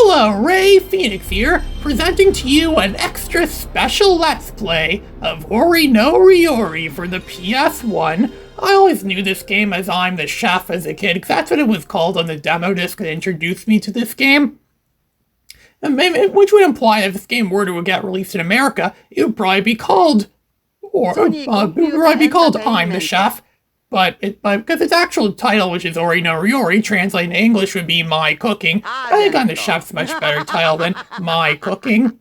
Hello, Ray Phoenix here, presenting to you an extra special Let's Play of No Ryouri for the PS1. I always knew this game as I'm the Chef as a kid, because that's what it was called on the demo disc that introduced me to this game. Which would imply if this game were to get released in America, it would probably be called, I'm the Chef. But because its actual title, which is No Ryouri, translated in English would be My Cooking. I think I'm the Chef's much better title than My Cooking.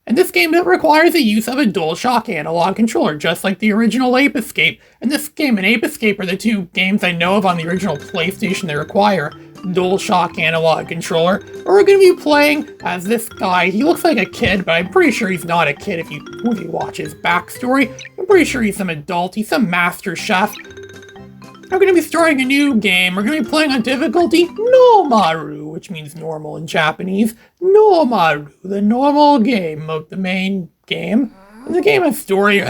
And this game requires the use of a DualShock analog controller, just like the original Ape Escape. And this game and Ape Escape are the two games I know of on the original PlayStation that require DualShock analog controller. We're going to be playing as this guy. He looks like a kid, but I'm pretty sure he's not a kid if you watch his backstory. I'm pretty sure he's some adult. He's some master chef. We're going to be starting a new game. We're going to be playing on difficulty Normaru, which means normal in Japanese. Normaru, the normal game of the main game. And the game has a story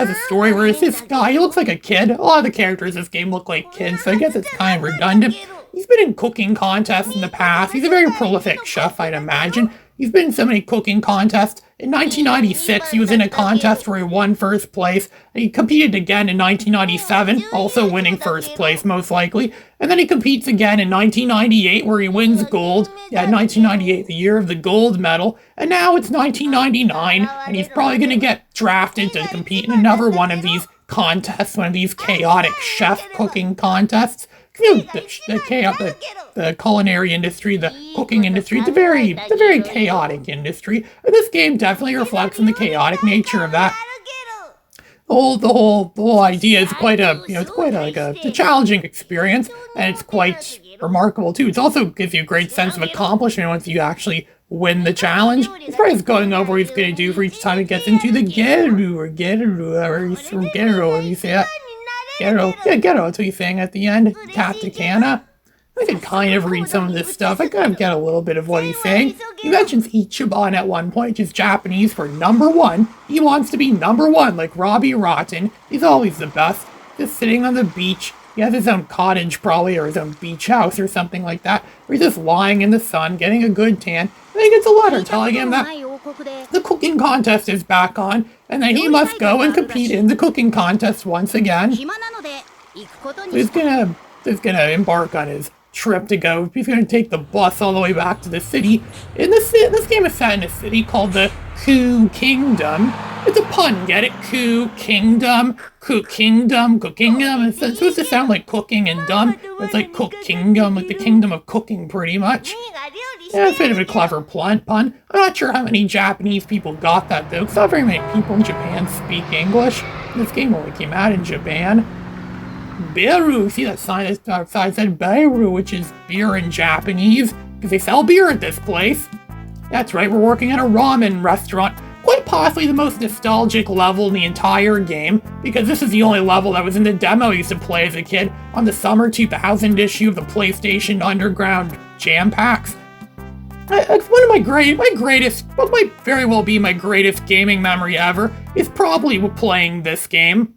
where it's this guy, he looks like a kid. A lot of the characters in this game look like kids, so I guess it's kind of redundant. He's been in cooking contests in the past. He's a very prolific chef, I'd imagine. He's been in so many cooking contests. In 1996, he was in a contest where he won first place. He competed again in 1997, also winning first place, most likely. And then he competes again in 1998, where he wins gold. Yeah, 1998, the year of the gold medal. And now it's 1999, and he's probably going to get drafted to compete in another one of these contests, one of these chaotic chef cooking contests. You know, the culinary industry, the cooking industry, it's a very chaotic industry. And this game definitely reflects on the chaotic nature of that. The whole idea is quite a challenging experience, and it's quite remarkable too. It also gives you a great sense of accomplishment once you actually win the challenge. He's probably going over what he's going to do for each time he gets into the Geru, or you say that. Ghetto, that's what he's saying at the end. Katakana. I can kind of read some of this stuff. I kind of get a little bit of what he's saying. He mentions Ichiban at one point, which is Japanese for number one. He wants to be number one, like Robbie Rotten. He's always the best. Just sitting on the beach. He has his own cottage, probably, or his own beach house or something like that, where he's just lying in the sun, getting a good tan. And he gets a letter telling him that the cooking contest is back on, and that he must go and compete in the cooking contest once again. He's gonna embark on his trip to go. He's gonna take the bus all the way back to the city. This game is set in a city called the Ku Kingdom. It's a pun, get it? Ku Kingdom, Ku Kingdom, Ku Kingdom. It's supposed to sound like cooking and dumb, but it's like Cook Kingdom, like the kingdom of cooking, pretty much. Yeah, it's a bit of a clever pun. I'm not sure how many Japanese people got that, though, because not very many people in Japan speak English. This game only came out in Japan. Beru, see that sign outside said Beru, which is beer in Japanese, because they sell beer at this place. That's right, we're working at a ramen restaurant. Quite possibly the most nostalgic level in the entire game, because this is the only level that was in the demo I used to play as a kid on the summer 2000 issue of the PlayStation Underground Jam Packs. It's one of my greatest, what might very well be my greatest gaming memory ever, is probably playing this game.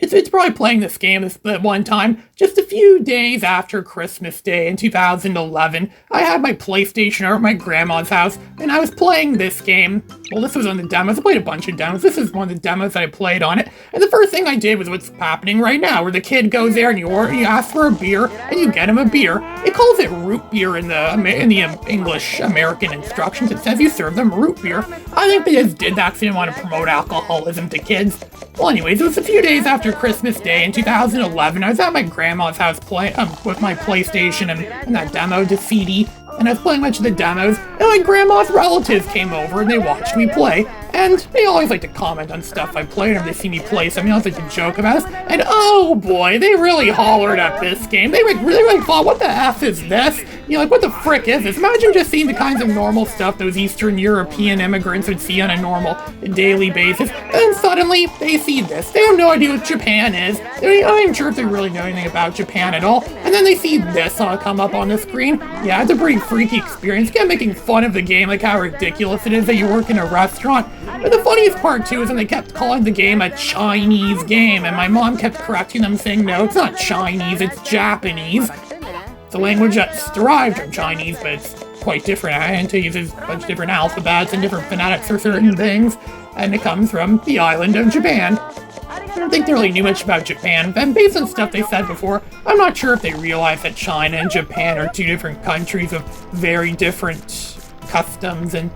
It's probably playing this game at one time, just a few days after Christmas Day in 2011. I had my PlayStation over at my grandma's house, and I was playing this game. Well, this was on the demos. I played a bunch of demos. This is one of the demos that I played on it. And the first thing I did was what's happening right now, where the kid goes there and you ask for a beer, and you get him a beer. It calls it root beer in the English American instructions. It says you serve them root beer. I think they just did that because they didn't want to promote alcoholism to kids. Well, anyways, it was a few days after Christmas Day in 2011. I was at my grandma's house playing with my PlayStation and that demo to CD, and I was playing a bunch of the demos, and my grandma's relatives came over and they watched me play. And they always like to comment on stuff I play whenever they see me play something. They always like to joke about it. And oh boy, they really hollered at this game. They really thought, what the F is this? You know, like, what the frick is this? Imagine just seeing the kinds of normal stuff those Eastern European immigrants would see on a normal daily basis. And then suddenly, they see this. They have no idea what Japan is. I'm not even sure if they really know anything about Japan at all. And then they see this come up on the screen. Yeah, it's a pretty freaky experience. Kept making fun of the game, like how ridiculous it is that you work in a restaurant. But the funniest part, too, is when they kept calling the game a Chinese game, and my mom kept correcting them, saying, no, it's not Chinese, it's Japanese. It's a language that's derived from Chinese, but it's quite different. And it uses a bunch of different alphabets and different phonetics for certain things, and it comes from the island of Japan. I don't think they really knew much about Japan, and based on stuff they said before, I'm not sure if they realized that China and Japan are two different countries with very different customs and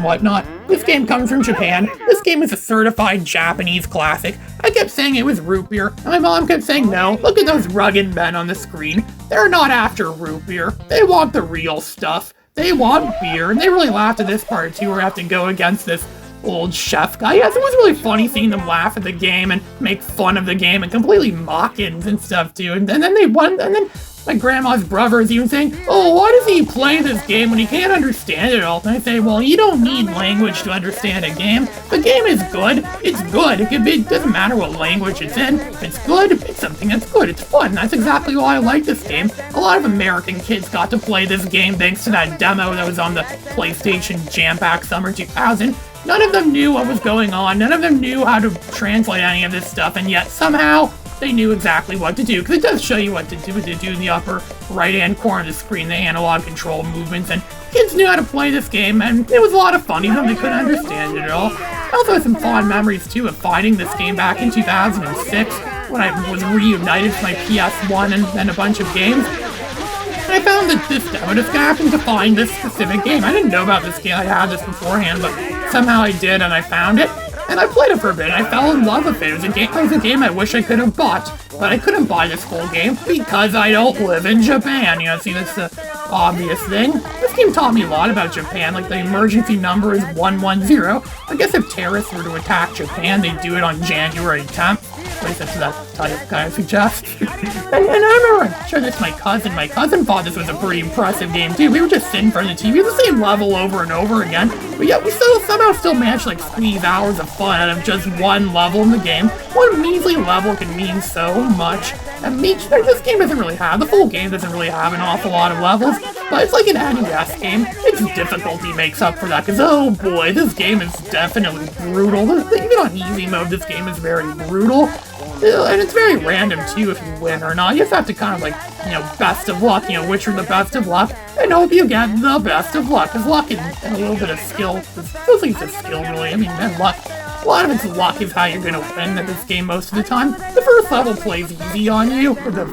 whatnot. This game comes from Japan. This game is a certified Japanese classic. I kept saying it was root beer, and my mom kept saying no. Look at those rugged men on the screen. They're not after root beer. They want the real stuff. They want beer, and they really laughed at this part too, where I have to go against this old chef guy. Yes, it was really funny seeing them laugh at the game and make fun of the game and completely mock it and stuff too. And then they won, and then my grandma's brother is even saying, "Oh, why does he play this game when he can't understand it all?" And I say, well, you don't need language to understand a game. The game is good. It's good. It doesn't matter what language it's in. If it's good, it's something that's good. It's fun. That's exactly why I like this game. A lot of American kids got to play this game thanks to that demo that was on the PlayStation Jam Pack Summer 2000. None of them knew what was going on. None of them knew how to translate any of this stuff, and yet somehow they knew exactly what to do, because it does show you what to do in the upper right-hand corner of the screen, the analog control movements, and kids knew how to play this game, and it was a lot of fun, even though they couldn't understand it at all. I also have some fond memories, too, of finding this game back in 2006, when I was reunited with my PS1 and a bunch of games. And I found that this demo just happened to find this specific game. I didn't know about this game, I had this beforehand, but somehow I did, and I found it. And I played it for a bit, and I fell in love with it. It was a game I wish I could have bought, but I couldn't buy this whole game because I don't live in Japan. You know, see, that's the obvious thing. This game taught me a lot about Japan, like the emergency number is 110. I guess if terrorists were to attack Japan, they'd do it on January 10th. At least that's what that title kind of suggests. and I remember I showed this to my cousin. My cousin thought this was a pretty impressive game too. We were just sitting in front of the TV, the same level over and over again. But yet we somehow still managed to squeeze hours of fun out of just one level in the game. One measly level can mean so much. And this game doesn't really have, the full game doesn't really have an awful lot of levels, but it's like an NES game. Its difficulty makes up for that, because oh boy, this game is definitely brutal. Even on easy mode, this game is very brutal. And it's very random too if you win or not. You just have to kind of best of luck, which are the best of luck, and hope you get the best of luck. Because luck and a little bit of skill, mostly just skill really, and luck. A lot of it's luck is how you're gonna win at this game most of the time. The first level plays easy on you, with the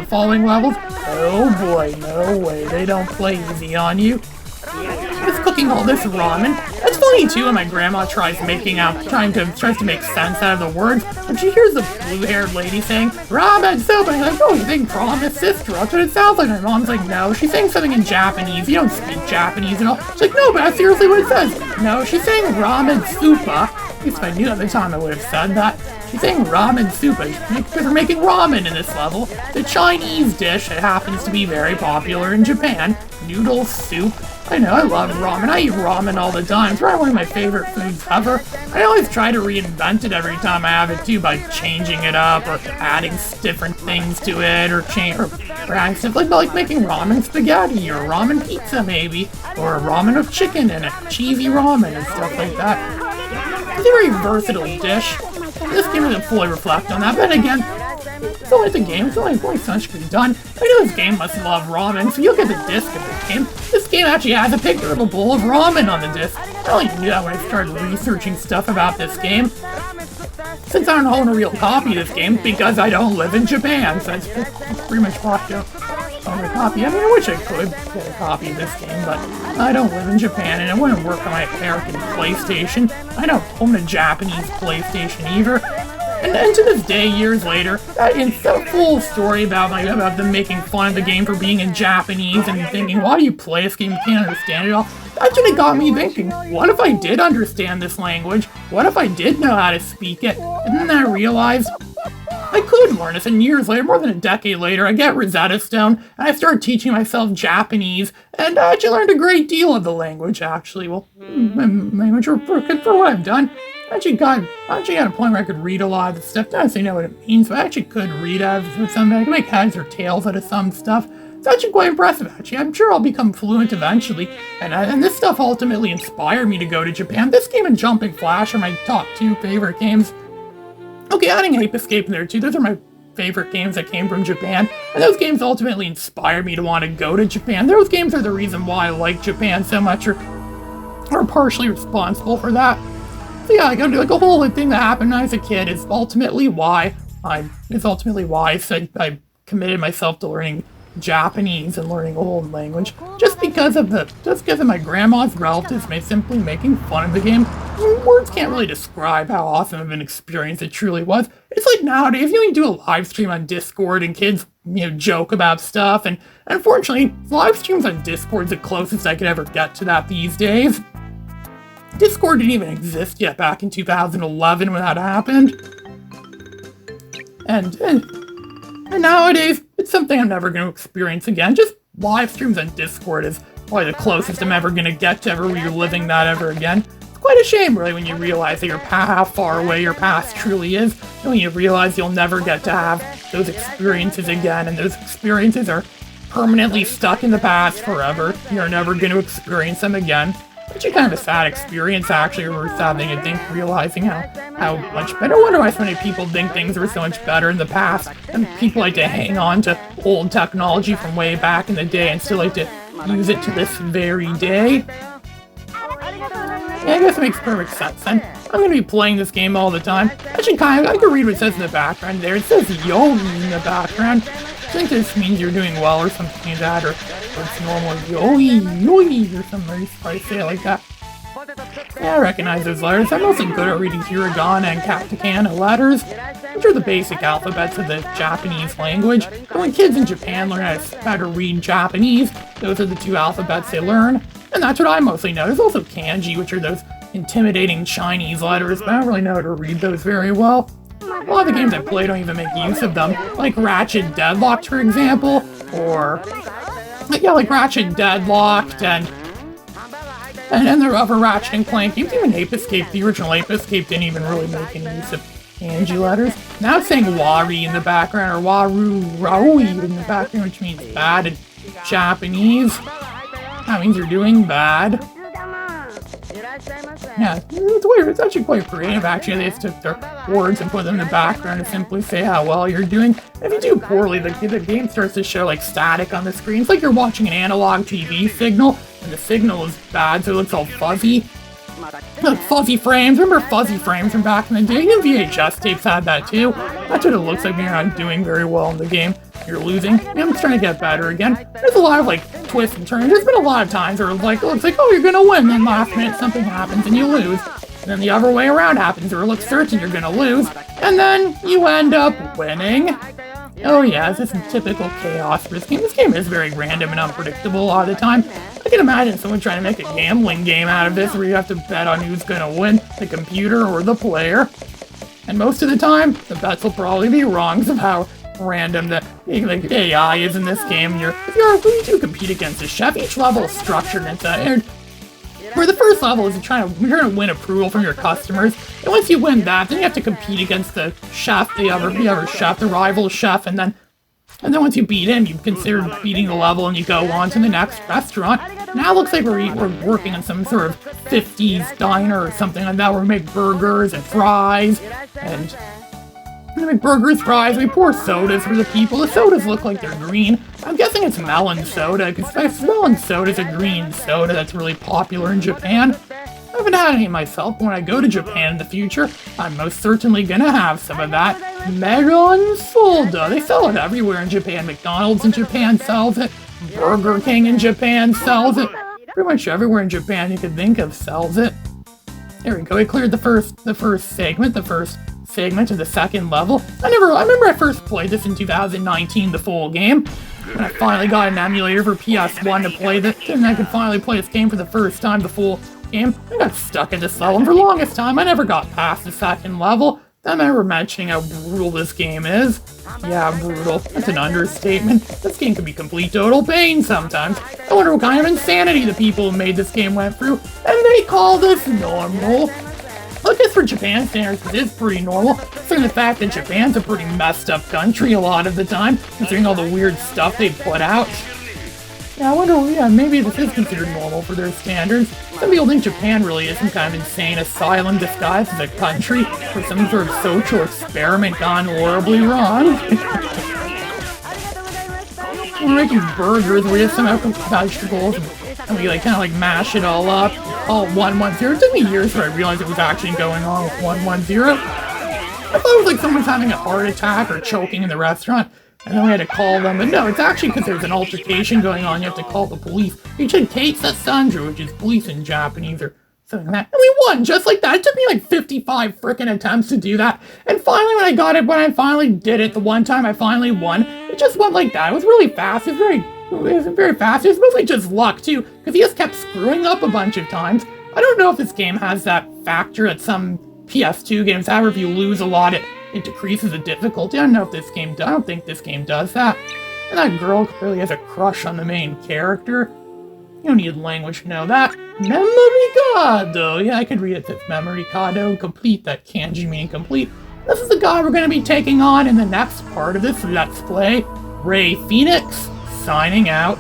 following levels. Oh boy, no way, they don't play easy on you. Just cooking all this ramen. That's funny too when my grandma tries to make sense out of the words. And she hears the blue-haired lady saying, ramen soup, and I'm like, oh, you think promise sister? That's what it sounds like. My mom's like, no, she's saying something in Japanese. You don't speak Japanese and all. She's like, no, but that's seriously what it says. No, she's saying ramen soupa. At least if I knew at the time I would have said that. She's saying ramen soupa. They're making ramen in this level. The Chinese dish that happens to be very popular in Japan. Noodle soup. I know, I love ramen. I eat ramen all the time. It's probably one of my favorite foods ever. I always try to reinvent it every time I have it too, by changing it up or adding different things to it, or adding stuff like making ramen spaghetti or ramen pizza maybe, or a ramen with chicken in it, cheesy ramen and stuff like that. It's a very versatile dish. This game doesn't fully reflect on that, but again, it's only the game, it's only so much can be done. I know this game must love ramen, so you look at the disc of this game. This game actually has a picture of a bowl of ramen on the disc. I only knew that when I started researching stuff about this game. Since I don't own a real copy of this game, because I don't live in Japan, so it's pretty much locked up. Own a copy. I mean, I wish I could get a copy of this game, but I don't live in Japan, and it wouldn't work on my American PlayStation. I don't own a Japanese PlayStation either. And to this day, years later, it's a full story about them making fun of the game for being in Japanese and thinking, why do you play this game? You can't understand it all. That should have got me thinking, what if I did understand this language? What if I did know how to speak it? And then I realized I could learn this, and years later, more than a decade later, I get Rosetta Stone, and I start teaching myself Japanese, and I actually learned a great deal of the language, actually. Well, language for what I've done. I actually got a point where I could read a lot of the stuff. Not necessarily know what it means, but I actually could read out of some. I can make heads or tails out of some stuff. It's actually quite impressive, actually. I'm sure I'll become fluent eventually. And this stuff ultimately inspired me to go to Japan. This game and Jumping Flash are my top two favorite games. Okay, adding Ape Escape in there too. Those are my favorite games that came from Japan, and those games ultimately inspired me to want to go to Japan. Those games are the reason why I like Japan so much, or are partially responsible for that. So yeah, like a whole thing that happened when I was a kid is ultimately why I committed myself to learning Japanese and learning a whole language, just because of my grandma's relatives simply making fun of the game. Words can't really describe how awesome of an experience it truly was. It's like nowadays, you do a live stream on Discord and kids, joke about stuff, and unfortunately, live streams on Discord is the closest I could ever get to that these days. Discord didn't even exist yet back in 2011 when that happened. And nowadays, it's something I'm never going to experience again. Just live streams on Discord is probably the closest I'm ever going to get to ever reliving that ever again. It's quite a shame, really, when you realize that how far away your past truly is, and when you realize you'll never get to have those experiences again, and those experiences are permanently stuck in the past forever. You're never going to experience them again. Which is kind of a sad experience, actually, or a sad thing to think, realizing how much better. I wonder why so many people think things were so much better in the past, and people like to hang on to old technology from way back in the day and still like to use it to this very day. Yeah, I guess it makes perfect sense, and I'm going to be playing this game all the time. Actually, I can read what it says in the background there. It says Yogi in the background. I think this means you're doing well or something like that, or it's normal Yoi, or something, if I say it like that. Yeah, I recognize those letters. I'm also good at reading hiragana and katakana letters, which are the basic alphabets of the Japanese language. But when kids in Japan learn how to read Japanese, those are the two alphabets they learn, and that's what I mostly know. There's also kanji, which are those intimidating Chinese letters, but I don't really know how to read those very well. A lot of the games I play don't even make use of them, like Ratchet Deadlocked, for example, or like Ratchet Deadlocked and the other Ratchet and Clank games. Even Ape Escape, the original Ape Escape, didn't even really make any use of kanji letters. Now it's saying Wari in the background, or Ryouri in the background, which means bad in Japanese. That means you're doing bad. Yeah, it's weird. It's actually quite creative, actually. They just took their words and put them in the background and simply say how well you're doing. If you do poorly, the game starts to show like static on the screen. It's like you're watching an analog TV signal, and the signal is bad, so it looks all fuzzy. Like fuzzy frames. Remember fuzzy frames from back in the day? Even VHS tapes had that too. That's what it looks like when you're not doing very well in the game. You're losing. I'm trying to get better again. There's a lot of like twists and turns. There's been a lot of times where it looks like, oh, you're gonna win, then last minute something happens and you lose. And then the other way around happens, where it looks certain you're gonna lose, and then you end up winning. Oh yeah, this is typical chaos for this game. This game is very random and unpredictable a lot of the time. I can imagine someone trying to make a gambling game out of this where you have to bet on who's gonna win, the computer or the player. And most of the time, the bets will probably be wrong because of how random the AI is in this game. If you do compete against a chef, each level is structured into where the first level is you're trying to win approval from your customers, and once you win that, then you have to compete against the chef, the other chef, the rival chef, and then once you beat him, you consider beating the level, and you go on to the next restaurant. Now it looks like we're working on some sort of 50s diner or something like that, where we make burgers and fries, and we make burgers, fries, we pour sodas for the people. The sodas look like they're green. I'm guessing it's melon soda, because melon soda is a green soda that's really popular in Japan. I haven't had any myself, but when I go to Japan in the future, I'm most certainly gonna have some of that melon soda. They sell it everywhere in Japan. McDonald's in Japan sells it. Burger King in Japan sells it. Pretty much everywhere in Japan you could think of sells it. There we go. We cleared the first segment of the second level. I remember I first played this in 2019, the full game. When I finally got an emulator for PS1 to play this, and I could finally play this game for the first time, the full game. I got stuck at this level, and for the longest time, I never got past the second level. I remember mentioning how brutal this game is. Yeah, brutal. That's an understatement. This game can be complete total pain sometimes. I wonder what kind of insanity the people who made this game went through, and they call this normal. I guess for Japan standards, it is pretty normal, considering the fact that Japan's a pretty messed up country a lot of the time, considering all the weird stuff they put out. Yeah, I wonder, yeah, maybe this is considered normal for their standards. Some people think Japan really is some kind of insane asylum disguised as a country for some sort of social experiment gone horribly wrong. We're making burgers where we have some vegetables and we like kind of like mash it all up. All 110. It took me years before I realized it was actually going on with 110. I thought it was like someone's having a heart attack or choking in the restaurant, and then we had to call them. But no, it's actually because there's an altercation going on. You have to call the police. You should take Sasandra, which is police in Japanese or something like that. And we won just like that. It took me like 55 freaking attempts to do that. And finally, when I finally did it, the one time I finally won, it just went like that. It was really fast. It was very fast. It was mostly just luck too, because he just kept screwing up a bunch of times. I don't know if this game has that factor that some PS2 games have, or if you lose a lot, it decreases the difficulty. I don't know if this game does. I don't think this game does that. And that girl clearly has a crush on the main character. You don't need language to know that. Memoricado! Yeah, I could read it as Memoricado. Complete, that kanji meaning complete. This is the guy we're going to be taking on in the next part of this Let's Play. Ray Phoenix, signing out.